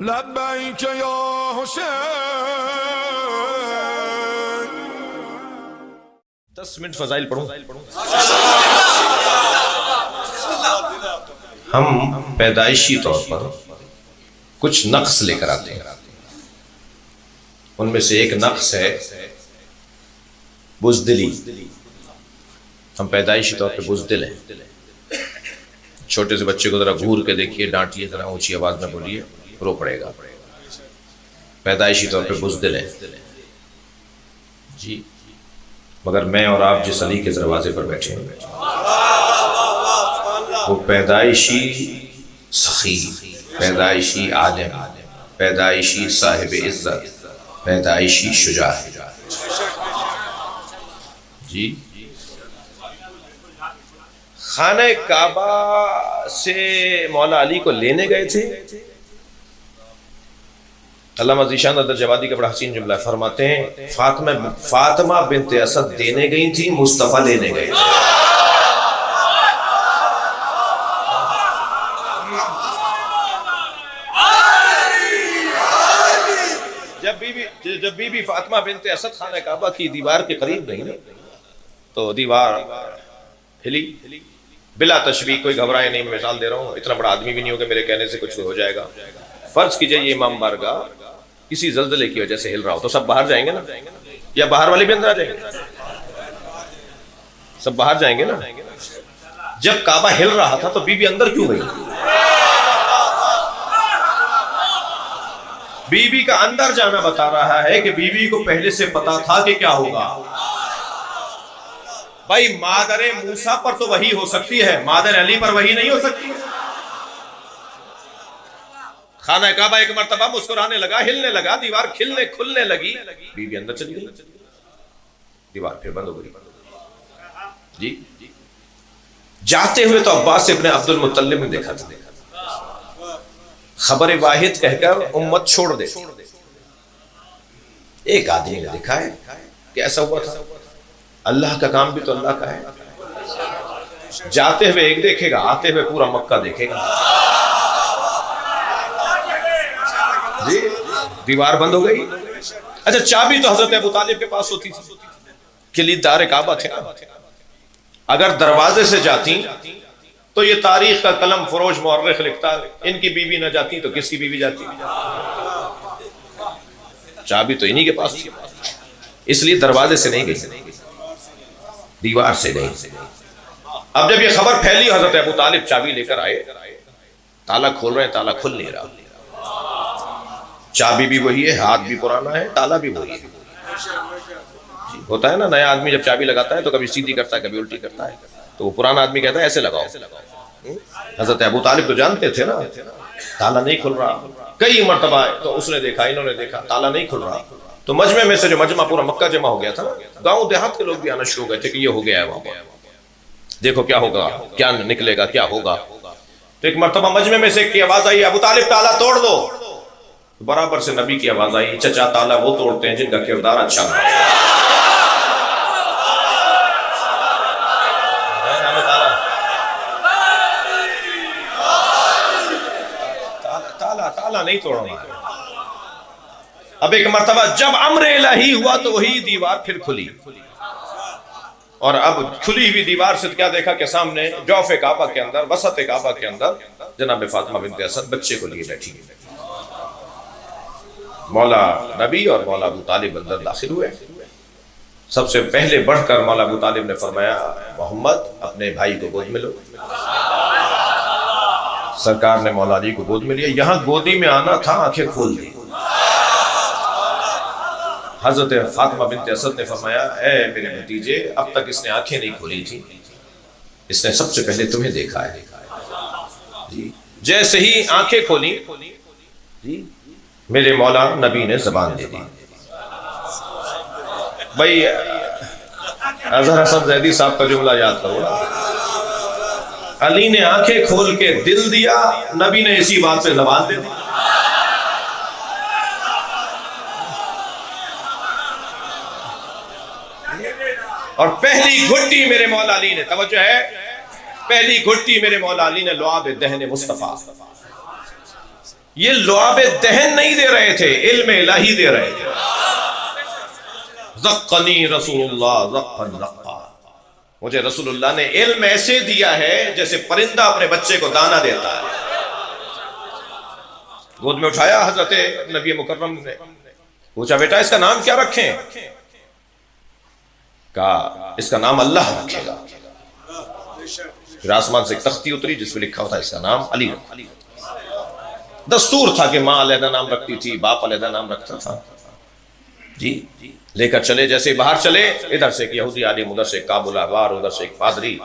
लब्बैक या हुसैन। 10 मिनट फजाइल पढ़ूं। हम पैदाइशी तौर पर कुछ नक्स लेकर आते हैं। उनमें से एक नक्स है बुज़दिली। हम पैदाइशी तौर पे बुज़दिल हैं। छोटे से बच्चे को जरा घूर के देखिए, डांटिए, जरा ऊंची आवाज में बोलिए, रो पड़ेगा। पैदाइशी तौर पे बुज़दिल हैं जी। मगर मैं और आप जिस अली के दरवाजे पर बैठे हैं वो पैदाइशी सखी, पैदाइशी आलिम, पैदाइशी साहिब इज्जत, पैदाइशी शुजा है जी। खाने काबा से मौला अली को लेने गए थे। अल्लामा ज़ीशान जवादी का बड़ा हसीन जुमला फरमाते हैं, फातिमा बिन्ते असद देने गई थी, मुस्तफ़ा लेने गए थे। जब बीबी फातिमा बिन्ते असद खाने काबा की दीवार के करीब गई ना, तो दीवार हिली। बिला तशबीह, कोई घबराए नहीं, मैं मिसाल दे रहा हूँ, इतना बड़ा आदमी भी नहीं होगा मेरे कहने से कुछ हो जाएगा। फर्ज कीजिए ये इमाम बारगाह किसी जल्जले की वजह से हिल रहा हो, तो सब बाहर जाएंगे ना, या बाहर वाले भी अंदर आ जाएंगे? सब बाहर जाएंगे ना। जब काबा हिल रहा था तो बीबी अंदर क्यों गई? बीबी का अंदर जाना बता रहा है कि बीबी को पहले से पता था कि क्या होगा। भाई मादरे मूसा पर तो वही हो सकती है, मादर अली पर वही नहीं हो सकती। खाना काबा एक मर्तबा मुस्कुराने लगा, हिलने लगा, दीवार खिलने खुलने लगी, बीबी अंदर चली गई, दीवार फिर बंद हो गई जी। जाते हुए तो अब्बास इब्ने अब्दुल मुत्तलिब ने देखा था, खबर वाहिद कहकर उम्मत छोड़ दे। एक आदमी ने देखा है कि ऐसा हुआ था। अल्लाह का काम भी तो अल्लाह का है। जाते हुए एक देखेगा, आते हुए पूरा मक्का देखेगा जी। दीवार बंद हो गई। अच्छा, चाबी तो हजरत अबू तालिब के पास होती थी, किलीदार काबा थे ना। अगर दरवाजे से जाती तो ये तारीख का कलम फरोज मुअर्रिख लिखता, इनकी बीवी न जाती तो किसकी बीवी जाती? चाबी तो इन्हीं के पास थी, इसलिए दरवाजे से नहीं गई, दीवार से गई। अब जब ये खबर फैली, हजरत अबू तालिब चाबी लेकर आए, ताला खोल रहे हैं, ताला खुल नहीं रहा। चाबी भी वही है, हाथ भी पुराना है, ताला भी वही है। होता है ना, नया आदमी जब चाबी लगाता है तो कभी सीधी करता है, कभी उल्टी करता है, तो वो पुराना आदमी कहता है ऐसे लगाओ। हजरत अबू तालिब तो जानते थे ना, ताला नहीं खुल रहा। कई मर्तबा तो उसने देखा, इन्होंने देखा, ताला नहीं खुल रहा। तो मजमे में से जो मजमा पूरा मक्का जमा हो गया था ना, गांव देहात के लोग भी आना शुरू हो गए थे कि ये हो गया है, वहां देखो क्या होगा, क्या निकलेगा, क्या होगा। तो एक मर्तबा मजमे में से की आवाज आई, अबू तालिब ताला तोड़ दो। बराबर से नबी की आवाज आई, चचा ताला वो तोड़ते हैं जिनका किरदार अच्छा है। ताला नहीं तोड़ना है। अब एक मर्तबा जब अम्र इलाही हुआ तो वही दीवार फिर खुली, और अब खुली हुई दीवार से क्या देखा कि सामने जौफ काबा के अंदर, वसत काबा के अंदर जनाब फातिमा बिन्ते असद बच्चे को लिए बैठी। मौला नबी और मौला अबू तालिब अंदर दाखिल हुए। सबसे पहले बढ़कर मौला अबू तालिब ने फरमाया, मोहम्मद अपने भाई को गोद में लो। सरकार ने मौला अली को गोद में लिया। यहां गोदी में आना था, आंखें खोल दी। हजरत फातिमा बिन्ते असद ने फरमाया, ए मेरे भतीजे, अब तक इसने आंखें नहीं खोली थी, इसने सबसे पहले तुम्हें देखा है जी। जैसे ही आंखें खोली जी, मेरे मौला नबी ने जबान दे दी। भाई अजहर हसन जैदी साहब का जुमला याद करो ना, अली ने आंखें खोल के दिल दिया, नबी ने इसी बात पे जबान दे दी। और पहली घुट्टी मेरे मौला अली ने, तवज्जो है, पहली घुट्टी मेरे मौला अली ने लुआब दहन मुस्तफा ये लुआब दहन नहीं दे रहे थे, इल्म इलाही दे रहे थे। ज़क्क़नी रसूलुल्लाह ज़क्क़न ज़क्क़ा, मुझे रसूलुल्लाह ने इल्म ऐसे दिया है जैसे परिंदा अपने बच्चे को दाना देता है। गोद में उठाया हजरत नबी मुकर्रम ने, पूछा बेटा इसका नाम क्या रखें? कहा इसका नाम अल्लाह रखेगा। फिर आसमान से एक तख्ती उतरी जिसमें लिखा होता है इसका नाम अली। दस्तूर था कि माँ अलहदा नाम रखती थी, बाप अलहदा नाम रखता था। जी लेकर चले, जैसे बाहर चले, इधर से एक यहूदी आलिम, उधर से एक काबुल अहबार, उधर से एक पादरी।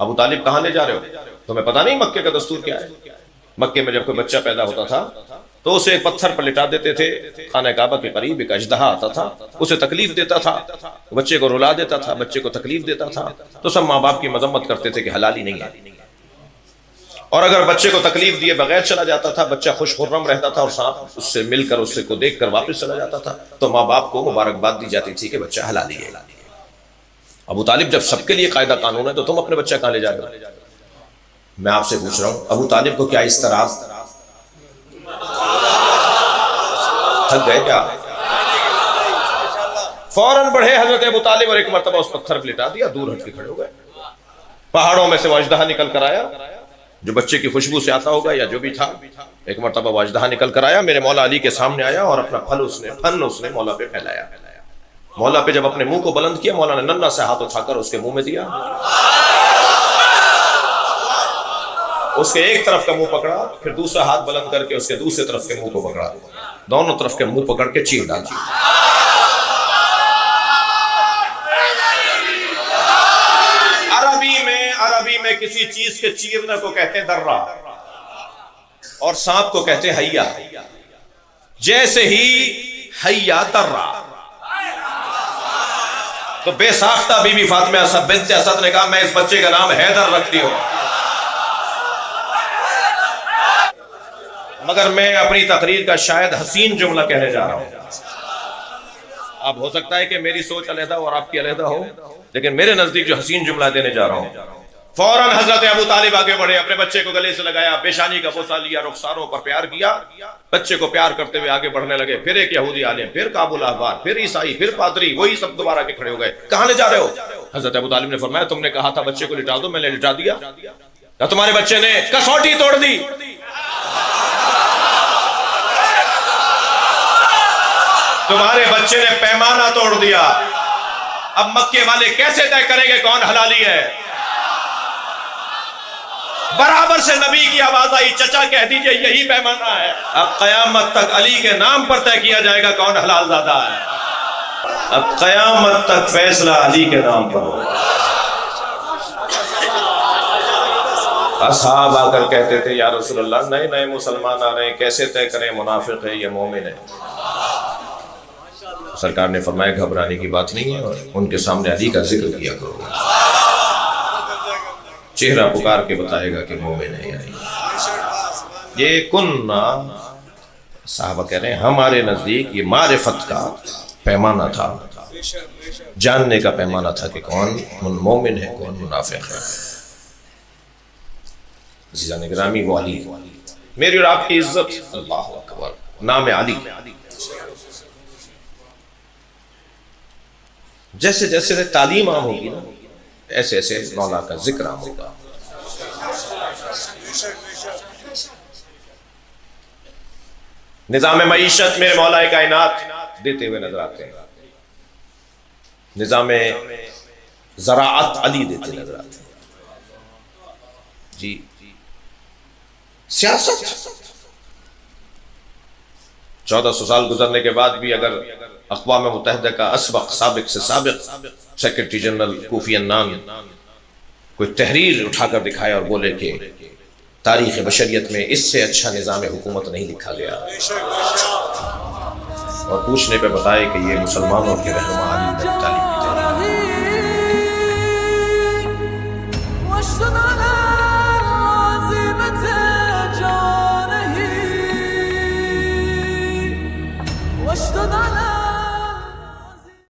अबू तालिब कहाँ ले जा रहे हो? तुम्हें पता नहीं मक्के का दस्तूर क्या है? मक्के में जब कोई बच्चा पैदा होता था तो उसे एक पत्थर पर लिटा देते थे। खाना काबा के करीब एक अजदहा आता था, उसे तकलीफ देता था, बच्चे को रुला देता था, बच्चे को तकलीफ देता था। तो सब माँ बाप की मजम्मत करते थे कि हलाली नहीं है। और अगर बच्चे को तकलीफ दिए बगैर चला जाता था, बच्चा खुश खुर्रम रहता था और सांप उससे मिलकर उससे को देखकर वापस चला जाता था, तो माँ बाप को मुबारकबाद दी जाती थी कि बच्चा हलाली है। अबू तालिब जब सबके लिए कायदा कानून है तो तुम अपने बच्चा कहाँ ले जा रहे हो? मैं आपसे पूछ रहा हूं, अबू तालिब को क्या इस तरह थक गए क्या? फौरन बढ़े हजरत अबू तालिब और एक मरतबा उस पत्थर पर लिटा दिया, दूर हट के खड़े हो गए। पहाड़ों में से वो अजदहा निकल कर आया जो बच्चे की खुशबू से आता होगा या जो भी था। एक मरतबा वो अजदहा निकल कर आया, मेरे मौला अली के सामने आया और अपना फन उसने मौला पे फैलाया। मौला पे जब अपने मुंह को बुलंद किया, मौला ने नन्ना से हाथ उठाकर उसके मुंह में दिया। उसके एक तरफ का मुंह पकड़ा, फिर दूसरा हाथ बुलंद करके उसके दूसरे तरफ के मुंह को पकड़ा, दोनों तरफ के मुंह पकड़ के चीर डाला। अरबी में किसी चीज के चीरने को कहते हैं दर्रा और सांप को कहते हैं हैया। जैसे ही हैया दर्रा, तो बेसाख्ता बीबी फातिमा बिन्त असद ने कहा मैं इस बच्चे का नाम हैदर रखती हूं। मगर मैं अपनी तकरीर का शायद हसीन जुमला कहने जा रहा हूं। अब हो सकता है कि मेरी सोच अलहदा और आपकी अलहदा हो, लेकिन मेरे नजदीक जो हसीन जुमला देने जा रहा हूं, फौरन हजरत अबू तालिब आगे बढ़े, अपने बच्चे को गले से लगाया, पेशानी का बोसा लिया, रुखसारों पर प्यार किया, बच्चे को प्यार करते हुए आगे बढ़ने लगे। फिर एक यहूदी आलिम, फिर काबुल अहबार, फिर ईसाई, फिर पादरी, वही सब दोबारा के खड़े हो गए। कहां ले जा रहे हो? हजरत अबू तालिब ने फरमाया तुमने कहा था बच्चे को लिटा दो, मैंने लिटा दिया। या तुम्हारे बच्चे ने कसौटी तोड़ दी। तुम्हारे बच्चे ने पैमाना तोड़ दिया। अब मक्के वाले कैसे तय करेंगे कौन हलाली है? बराबर से नबी की आवाज आई, चचा कह दीजिए यही पैमाना है। अब कयामत तक अली के नाम पर तय किया जाएगा कौन हलाल ज़ादा है। अब कयामत तक फैसला अली के नाम पर होगा। असहाब आकर कहते थे या रसूलल्लाह नए नए मुसलमान आ रहे हैं, कैसे तय करें मुनाफिक है या मोमिन है? सरकार ने फरमाया घबराने की बात नहीं है, और उनके सामने अली का जिक्र किया करो, चेहरा पुकार के बताएगा कि मोमिन है या नहीं। ये कुन्ना साहबा कह रहे हैं हमारे नजदीक ये मारिफत का पैमाना था, जानने का पैमाना था कि कौन मोमिन है कौन मुनाफिक है। जाने ग्रामी वो अली, मेरी और आपकी इज्जत, अल्लाह अकबर, नाम अली। जैसे जैसे तालीम आम होगी ना, ऐसे ऐसे मौला का जिक्र आम होगा। निजाम मईशत मेरे मौला कायनात देते हुए नजर आते हैं, निजाम ज़राअत अली देते नजर आते हैं। जी सियासत 1400 साल गुजरने के बाद भी अगर अक़वाम मुत्तहिदा का साबिक से साबिक सेक्रेटरी जनरल कोफी अन्नान कोई तहरीर उठाकर दिखाया और बोले कि तारीख़ बशरियत में इससे अच्छा निज़ाम हुकूमत नहीं लिखा गया, और पूछने पे बताए कि ये मुसलमानों के रहनुमा अली